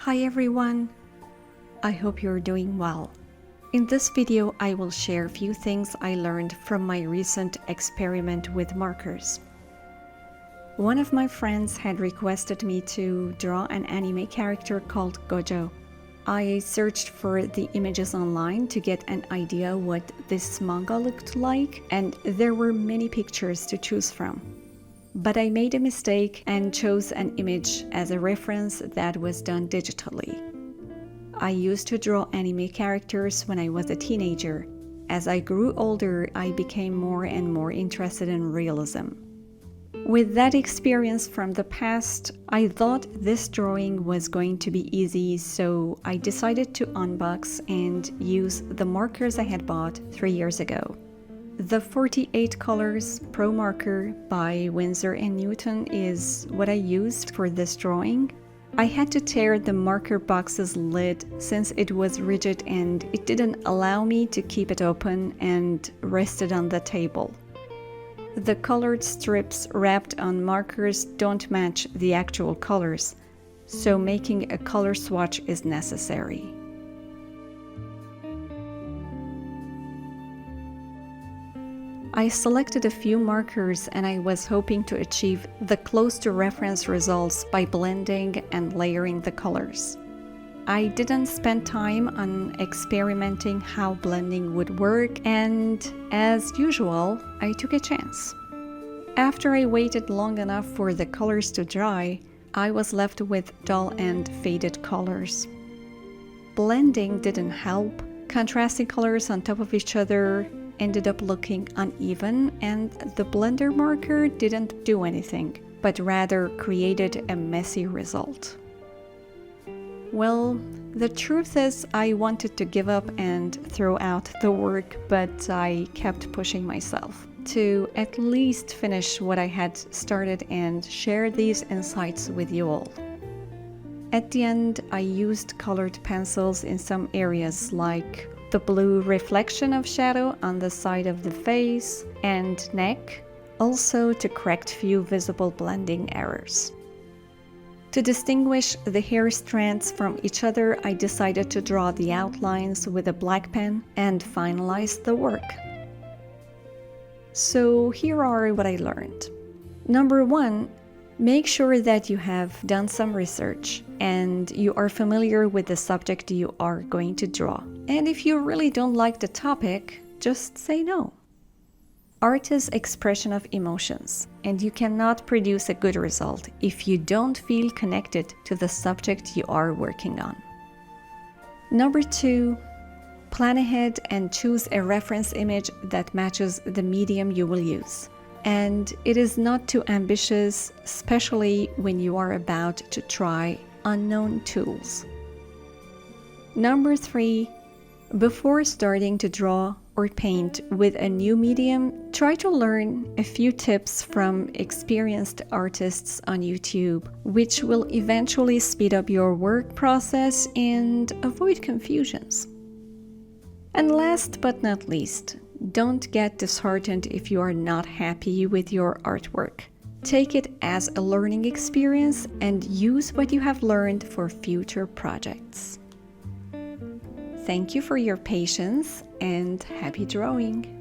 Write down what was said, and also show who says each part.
Speaker 1: Hi everyone! I hope you're doing well. In this video, I will share a few things I learned from my recent experiment with markers. One of my friends had requested me to draw an anime character called Gojo. I searched for the images online to get an idea what this manga looked like, and there were many pictures to choose from. But I made a mistake and chose an image as a reference that was done digitally. I used to draw anime characters when I was a teenager. As I grew older, I became more and more interested in realism. With that experience from the past, I thought this drawing was going to be easy, so I decided to unbox and use the markers I had bought 3 years ago. The 48 Colors Pro Marker by Windsor and Newton is what I used for this drawing. I had to tear the marker box's lid since it was rigid and it didn't allow me to keep it open and rest it on the table. The colored strips wrapped on markers don't match the actual colors, so making a color swatch is necessary. I selected a few markers and I was hoping to achieve the close to reference results by blending and layering the colors. I didn't spend time on experimenting how blending would work, and as usual, I took a chance. After I waited long enough for the colors to dry, I was left with dull and faded colors. Blending didn't help. Contrasting colors on top of each other ended up looking uneven, and the blender marker didn't do anything, but rather created a messy result. Well, the truth is I wanted to give up and throw out the work, but I kept pushing myself to at least finish what I had started and share these insights with you all. At the end, I used colored pencils in some areas, like the blue reflection of shadow on the side of the face and neck, also to correct few visible blending errors. To distinguish the hair strands from each other, I decided to draw the outlines with a black pen and finalize the work. So here are what I learned. Number 1, make sure that you have done some research and you are familiar with the subject you are going to draw. And if you really don't like the topic, just say no. Art is expression of emotions, and you cannot produce a good result if you don't feel connected to the subject you are working on. Number 2, plan ahead and choose a reference image that matches the medium you will use. And it is not too ambitious, especially when you are about to try unknown tools. Number 3, before starting to draw or paint with a new medium, try to learn a few tips from experienced artists on YouTube, which will eventually speed up your work process and avoid confusions. And last but not least, don't get disheartened if you are not happy with your artwork. Take it as a learning experience and use what you have learned for future projects. Thank you for your patience and happy drawing!